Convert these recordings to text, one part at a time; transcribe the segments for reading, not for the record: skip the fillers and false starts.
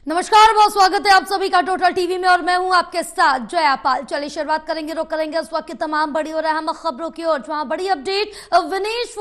नमस्कार, बहुत स्वागत है आप सभी का टोटल टीवी में और मैं हूं आपके साथ जया पाल। चलिए शुरुआत करेंगे इस वक्त की तमाम बड़ी और अहम खबरों की ओर। जहां बड़ी अपडेट, विनेश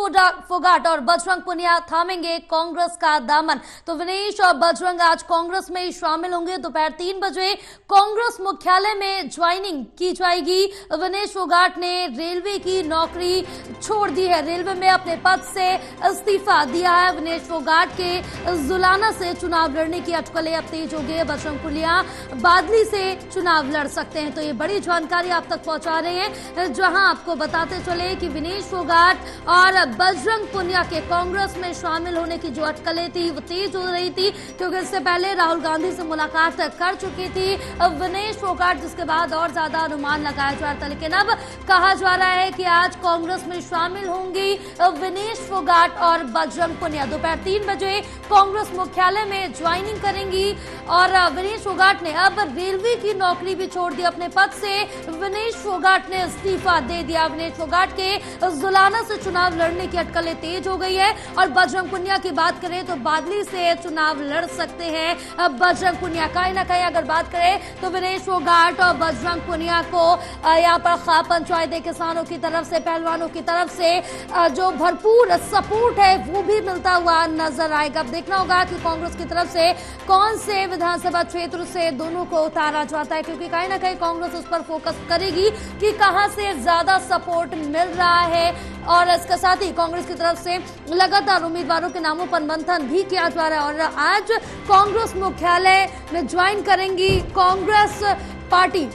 फोगाट और बजरंग पुनिया थामेंगे कांग्रेस का दामन। तो विनेश और बजरंग आज कांग्रेस में शामिल होंगे। दोपहर 3 बजे कांग्रेस मुख्यालय में ज्वाइनिंग की जाएगी। विनेश फोगाट ने रेलवे की नौकरी छोड़ दी है, रेलवे में अपने पद से इस्तीफा दिया है। विनेश फोगाट के जुलाना से चुनाव लड़ने की अटकलें तेज हो गई। बजरंग पुनिया बादली से चुनाव लड़ सकते हैं। तो ये बड़ी जानकारी आप तक पहुंचा रहे हैं, जहां आपको बताते चले कि विनेश फोगाट और बजरंग पुनिया के कांग्रेस में शामिल होने की जो अटकलें थी वो तेज हो रही थी, क्योंकि इससे पहले राहुल गांधी से मुलाकात कर चुकी थी विनेश फोगाट, जिसके बाद और ज्यादा अनुमान लगाया जा रहा था। लेकिन अब कहा जा रहा है कि आज कांग्रेस में शामिल होंगी विनेश फोगाट और बजरंग पुनिया। दोपहर 3 बजे कांग्रेस मुख्यालय में ज्वाइनिंग करेंगी और विनेश फोगाट ने अब रेलवे की नौकरी भी छोड़ दी अपने पद से। विनेश फोगाट ने इस्तीफा दे दिया। विनेश फोगाट के जुलाना से चुनाव लड़ने की अटकलें तेज हो गई है। और बजरंग पुनिया की बात करें तो बादली से चुनाव लड़ सकते हैं बजरंग पुनिया। कहीं ना कहीं अगर बात करें तो विनेश फोगाट और बजरंग पुनिया को यहाँ पर खा पंचायत किसानों की तरफ से, पहलवानों की तरफ से जो भरपूर सपोर्ट है वो भी मिलता हुआ नजर आएगा। अब देखना होगा कि कांग्रेस की तरफ से कौन से विधानसभा क्षेत्र से दोनों को उतारा जाता है, क्योंकि कहीं ना कहीं कांग्रेस उस पर फोकस करेगी कि कहां से ज्यादा सपोर्ट मिल रहा है। और इसके साथ ही कांग्रेस की तरफ से लगातार उम्मीदवारों के नामों पर मंथन भी किया जा रहा है। और आज कांग्रेस मुख्यालय में ज्वाइन करेंगी कांग्रेस पार्टी।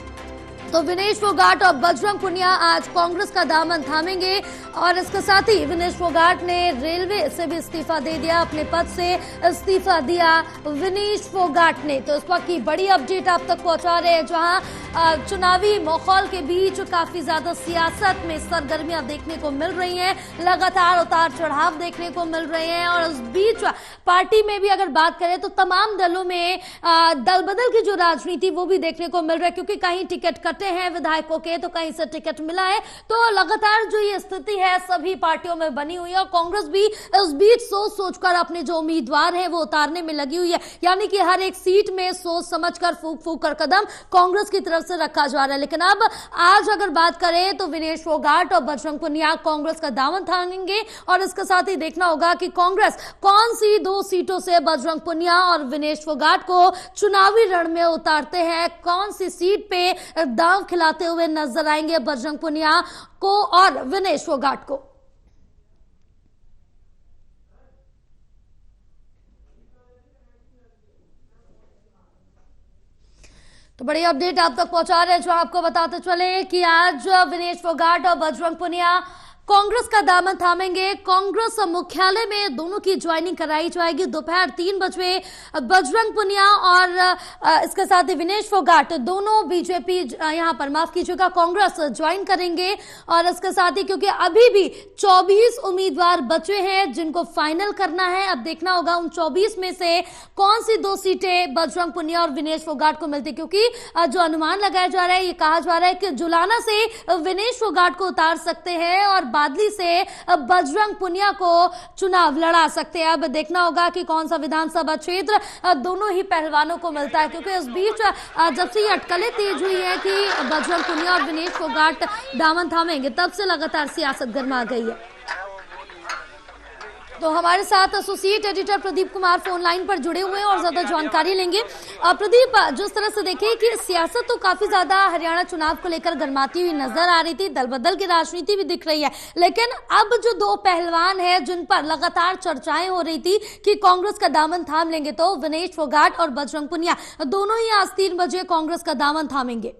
तो विनेश फोगाट और बजरंग पुनिया आज कांग्रेस का दामन थामेंगे। और इसके साथ ही विनेश फोगाट ने रेलवे से भी इस्तीफा दे दिया, अपने पद से इस्तीफा दिया विनेश फोगाट ने। तो इस वक्त की बड़ी अपडेट आप तक पहुंचा रहे हैं, जहां चुनावी माहौल के बीच काफी ज्यादा सियासत में सरगर्मियां देखने को मिल रही हैं, लगातार उतार चढ़ाव देखने को मिल रहे हैं। और इस बीच पार्टी में भी अगर बात करें तो तमाम दलों में दल बदल की जो राजनीति वो भी देखने को मिल रहा है, क्योंकि कहीं टिकट कटे हैं विधायकों के तो कहीं से टिकट मिला है। तो लगातार जो ये स्थिति है सभी पार्टियों में बनी हुई है। और कांग्रेस भी इस बीच सोच सोचकर अपने जो उम्मीदवार हैं वो उतारने में लगी हुई है, यानी कि हर एक सीट में सोच समझकर फूक फूक कर कदम कांग्रेस की तरफ से रखा जा रहा है। लेकिन अब आज अगर बात करें तो विनेश फोगाट और बजरंग पुनिया कांग्रेस का दामन थामेंगे। और इसके साथ ही देखना होगा कि कांग्रेस कौन सी 2 सीटों से बजरंग पुनिया और विनेश फोगाट को चुनावी रण में उतारते हैं, कौन सी सीट पे दांव खिलाते हुए नजर आएंगे बजरंग पुनिया को और विनेश फोगाट को। तो बड़ी अपडेट आप तक पहुंचा रहे हैं, जो आपको बताते चले कि आज विनेश फोगाट और बजरंग पुनिया कांग्रेस का दामन थामेंगे। कांग्रेस मुख्यालय में दोनों की ज्वाइनिंग कराई जाएगी। दोपहर 3 बजे बजरंग पुनिया और इसके साथ ही विनेश फोगाट दोनों बीजेपी यहां पर, माफ कीजिएगा, कांग्रेस ज्वाइन करेंगे। और इसके साथ ही क्योंकि अभी भी 24 उम्मीदवार बचे हैं जिनको फाइनल करना है, अब देखना होगा उन 24 में से कौन सी 2 सीटें बजरंग पुनिया और विनेश फोगाट को मिलती, क्योंकि जो अनुमान लगाया जा रहा है, ये कहा जा रहा है कि जुलाना से विनेश फोगाट को उतार सकते हैं और बादली से बजरंग पुनिया को चुनाव लड़ा सकते हैं। अब देखना होगा कि कौन सा विधानसभा क्षेत्र दोनों ही पहलवानों को मिलता है, क्योंकि इस बीच जब से ये अटकलें तेज हुई है कि बजरंग पुनिया और विनेश फोगाट दामन थामेंगे, तब से लगातार सियासत गर्मा गई है। तो हमारे साथ associate editor Pradeep Kumar phone line पर जुड़े हुए हैं और ज्यादा जानकारी लेंगे। प्रदीप, जिस तरह से देखें कि सियासत तो काफी ज्यादा हरियाणा चुनाव को लेकर गर्माती हुई नजर आ रही थी, दल बदल की राजनीति भी दिख रही है, लेकिन अब जो 2 पहलवान हैं जिन पर लगातार चर्चाएं हो रही थी कि कांग्रेस का दामन थाम लेंगे, तो विनेश फोगाट और बजरंग पुनिया दोनों ही आज 3 बजे कांग्रेस का दामन थामेंगे।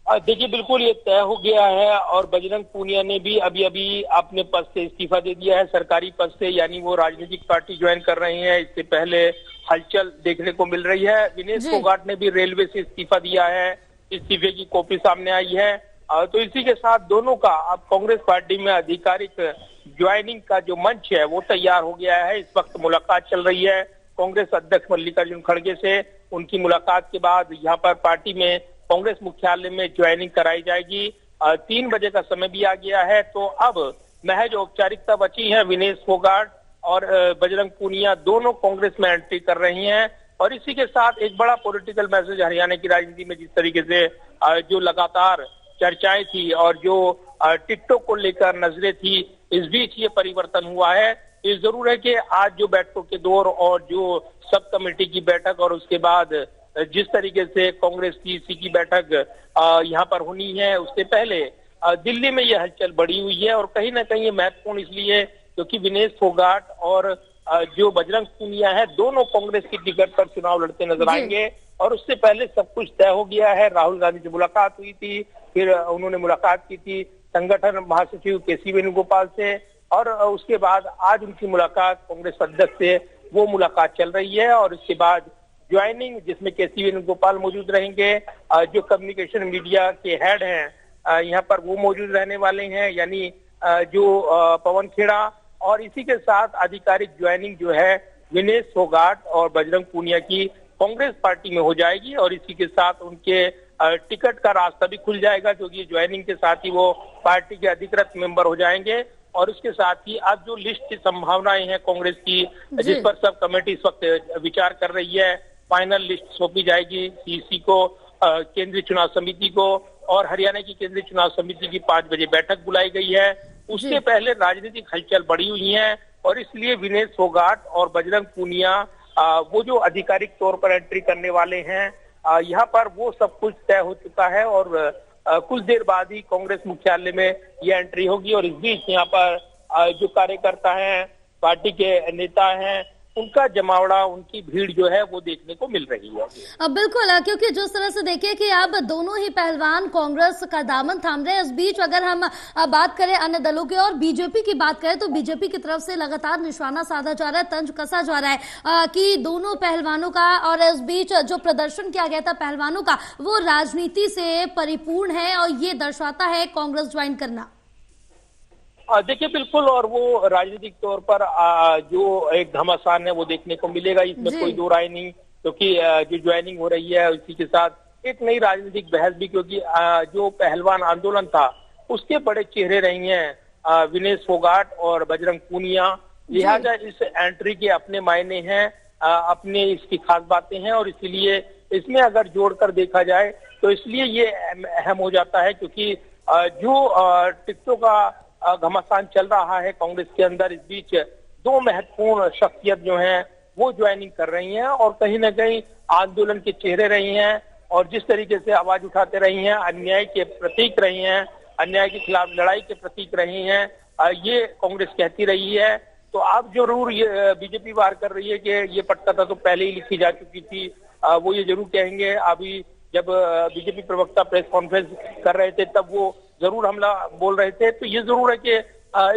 देखिए, बिल्कुल ये तय हो गया है। और बजरंग पुनिया ने भी अभी अपने पद से इस्तीफा दे दिया है, सरकारी पद से, यानी वो राजनीतिक पार्टी ज्वाइन कर रहे हैं। इससे पहले हलचल देखने को मिल रही है। विनेश फोगाट ने भी रेलवे से इस्तीफा दिया है, इस्तीफे की कॉपी सामने आई है। तो इसी के साथ दोनों का अब कांग्रेस पार्टी में आधिकारिक ज्वाइनिंग का जो मंच है वो तैयार हो गया है। इस वक्त मुलाकात चल रही है कांग्रेस अध्यक्ष मल्लिकार्जुन खड़गे से। उनकी मुलाकात के बाद यहाँ पर पार्टी में कांग्रेस मुख्यालय में ज्वाइनिंग कराई जाएगी। 3 बजे का समय भी आ गया है। तो अब महज औपचारिकता बची है। विनेश फोगाट और बजरंग पुनिया दोनों कांग्रेस में एंट्री कर रही हैं। और इसी के साथ एक बड़ा पॉलिटिकल मैसेज हरियाणा की राजनीति में जिस तरीके से जो लगातार चर्चाएं थी और जो टिकटॉक को लेकर नजरें थी, इस बीच ये परिवर्तन हुआ है। ये जरूर है कि आज जो बैठकों के दौर और जो सब कमेटी की बैठक और उसके बाद जिस तरीके से कांग्रेस की सी की बैठक यहाँ पर होनी है, उससे पहले दिल्ली में ये हलचल बढ़ी हुई है। और कहीं ना कहीं ये महत्वपूर्ण इसलिए क्योंकि विनेश फोगाट और जो बजरंग पूनिया है, दोनों कांग्रेस की टिकट पर चुनाव लड़ते नजर आएंगे। और उससे पहले सब कुछ तय हो गया है। राहुल गांधी से मुलाकात हुई थी, फिर उन्होंने मुलाकात की थी संगठन महासचिव केसी वेणुगोपाल से, और उसके बाद आज उनकी मुलाकात कांग्रेस अध्यक्ष से वो मुलाकात चल रही है। और इसके बाद ज्वाइनिंग, जिसमें केसी वेणुगोपाल मौजूद रहेंगे, जो कम्युनिकेशन मीडिया के हेड हैं यहाँ पर वो मौजूद रहने वाले हैं, यानी जो पवन खेड़ा। और इसी के साथ आधिकारिक ज्वाइनिंग जो है विनेश फोगाट और बजरंग पूनिया की कांग्रेस पार्टी में हो जाएगी। और इसी के साथ उनके टिकट का रास्ता भी खुल जाएगा, क्योंकि ज्वाइनिंग के साथ ही वो पार्टी के अधिकृत मेंबर हो जाएंगे। और उसके साथ ही अब जो लिस्ट की संभावनाएं हैं कांग्रेस की, जिस पर सब कमेटी इस वक्त विचार कर रही है, फाइनल लिस्ट सौंपी जाएगी सीईसी को, केंद्रीय चुनाव समिति को, और हरियाणा की केंद्रीय चुनाव समिति की 5 बजे बैठक बुलाई गई है। उससे पहले राजनीतिक हलचल बढ़ी हुई है और इसलिए विनेश फोगाट और बजरंग पूनिया वो जो आधिकारिक तौर पर एंट्री करने वाले हैं, यहाँ पर वो सब कुछ तय हो चुका है। और कुछ देर बाद ही कांग्रेस मुख्यालय में ये एंट्री होगी। और इस बीच यहाँ पर जो कार्यकर्ता हैं, पार्टी के नेता हैं, उनका जमावड़ा, उनकी भीड़ जो है वो देखने को मिल रही है। बिल्कुल, क्योंकि जिस तरह से देखिए कि अब दोनों ही पहलवान कांग्रेस का दामन थाम रहे हैं। इस बीच अगर हम बात करें अन्य दलों की और बीजेपी की बात करें, तो बीजेपी की तरफ से लगातार निशाना साधा जा रहा है, तंज कसा जा रहा है कि दोनों पहलवानों का, और इस बीच जो प्रदर्शन किया गया था पहलवानों का, वो राजनीति से परिपूर्ण है और ये दर्शाता है कांग्रेस ज्वाइन करना। देखिए बिल्कुल, और वो राजनीतिक तौर पर जो एक घमासान है वो देखने को मिलेगा, इसमें कोई दो राय नहीं। क्योंकि जो ज्वाइनिंग हो रही है इसी के साथ एक नई राजनीतिक बहस भी, क्योंकि जो पहलवान आंदोलन था उसके बड़े चेहरे रही हैं विनेश फोगाट और बजरंग पूनिया। लिहाजा इस एंट्री के अपने मायने हैं, अपने इसकी खास बातें हैं। और इसीलिए इसमें अगर जोड़कर देखा जाए तो इसलिए ये अहम हो जाता है, क्योंकि जो टिकटों का घमासान चल रहा है कांग्रेस के अंदर, इस बीच दो महत्वपूर्ण शख्सियत जो हैं वो ज्वाइनिंग कर रही हैं और कहीं ना कहीं आंदोलन के चेहरे रही हैं और जिस तरीके से आवाज उठाते रही हैं, अन्याय के प्रतीक रही हैं, अन्याय के खिलाफ लड़ाई के प्रतीक रही हैं, ये कांग्रेस कहती रही है। तो आप जरूर ये बीजेपी वार कर रही है कि ये पटकथा तो पहले ही लिखी जा चुकी थी, वो ये जरूर कहेंगे। अभी जब बीजेपी प्रवक्ता प्रेस कॉन्फ्रेंस कर रहे थे तब वो जरूर हमला बोल रहे थे। तो ये जरूर है कि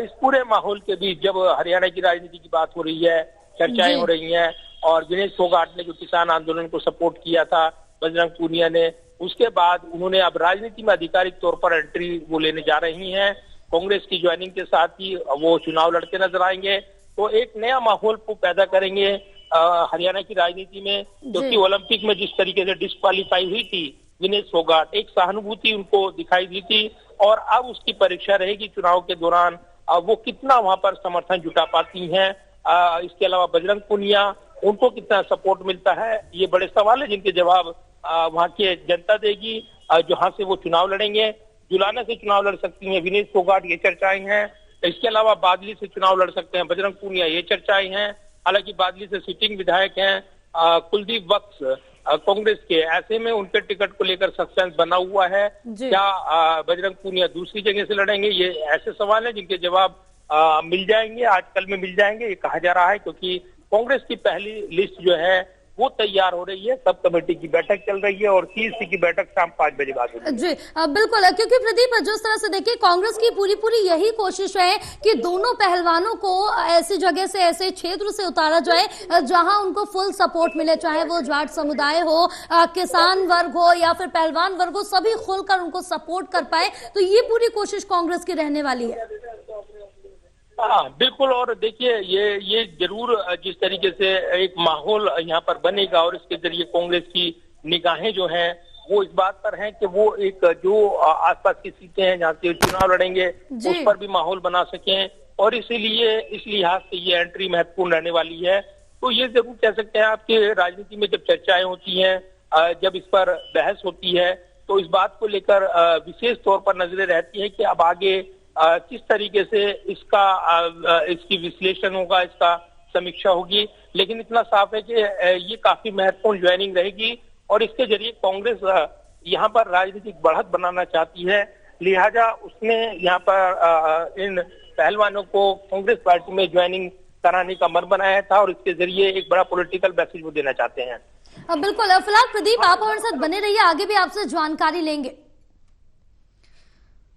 इस पूरे माहौल के बीच जब हरियाणा की राजनीति की बात हो रही है, चर्चाएं हो रही हैं, और विनेश फोगाट ने जो किसान आंदोलन को सपोर्ट किया था, बजरंग पूनिया ने, उसके बाद उन्होंने अब राजनीति में आधिकारिक तौर पर एंट्री वो लेने जा रही हैं। कांग्रेस की ज्वाइनिंग के साथ ही वो चुनाव लड़ते नजर आएंगे, तो एक नया माहौल को पैदा करेंगे हरियाणा की राजनीति में। क्योंकि ओलंपिक में जिस तरीके से डिस्क्वालीफाई हुई थी विनेश फोगाट, एक सहानुभूति उनको दिखाई दी थी, और अब उसकी परीक्षा रहेगी चुनाव के दौरान वो कितना वहां पर समर्थन जुटा पाती हैं। इसके अलावा बजरंग पूनिया, उनको कितना सपोर्ट मिलता है, ये बड़े सवाल है जिनके जवाब वहां की जनता देगी। जहां से वो चुनाव लड़ेंगे, जुलाना से चुनाव लड़ सकती हैं विनेश फोगाट, ये चर्चाएं हैं। इसके अलावा बादली से चुनाव लड़ सकते हैं बजरंग पूनिया, ये चर्चाएं हैं। हालांकि बादली से सिटिंग विधायक हैं कुलदीप वत्स कांग्रेस के, ऐसे में उनके टिकट को लेकर सस्पेंस बना हुआ है। क्या बजरंग पूनिया दूसरी जगह से लड़ेंगे, ये ऐसे सवाल है जिनके जवाब मिल जाएंगे, आजकल में मिल जाएंगे, ये कहा जा रहा है। क्योंकि कांग्रेस की पहली लिस्ट जो है वो तैयार हो रही है, सब कमेटी की बैठक चल रही है और सीईसी की बैठक शाम 5 बजे बाद होगी। जी बिल्कुल, क्योंकि प्रदीप जिस तरह से देखिए कांग्रेस की पूरी यही कोशिश है कि दोनों पहलवानों को ऐसी जगह से, ऐसे क्षेत्र से उतारा जाए जहां उनको फुल सपोर्ट मिले, चाहे वो जाट समुदाय हो, किसान वर्ग हो या फिर पहलवान वर्ग हो, सभी खुलकर उनको सपोर्ट कर पाए। तो ये पूरी कोशिश कांग्रेस की रहने वाली है। हाँ बिल्कुल, और देखिए ये जरूर जिस तरीके से एक माहौल यहाँ पर बनेगा और इसके जरिए कांग्रेस की निगाहें जो हैं वो इस बात पर हैं कि वो एक जो आसपास की सीटें हैं जहाँ से चुनाव लड़ेंगे उस पर भी माहौल बना सकें, और इसीलिए इस लिहाज से ये एंट्री महत्वपूर्ण रहने वाली है। तो ये जरूर कह सकते हैं आपकी राजनीति में जब चर्चाएं होती हैं, जब इस पर बहस होती है, तो इस बात को लेकर विशेष तौर पर नजरें रहती हैं कि अब आगे किस तरीके से इसकी विश्लेषण होगा, इसका समीक्षा होगी। लेकिन इतना साफ है कि ये काफी महत्वपूर्ण ज्वाइनिंग रहेगी और इसके जरिए कांग्रेस यहाँ पर राजनीतिक बढ़त बनाना चाहती है। लिहाजा उसने यहाँ पर इन पहलवानों को कांग्रेस पार्टी में ज्वाइनिंग कराने का मन बनाया था और इसके जरिए एक बड़ा पॉलिटिकल मैसेज वो देना चाहते हैं। बिल्कुल। फिलहाल प्रदीप, आप हमारे साथ बने रहिए, आगे भी आपसे जानकारी लेंगे।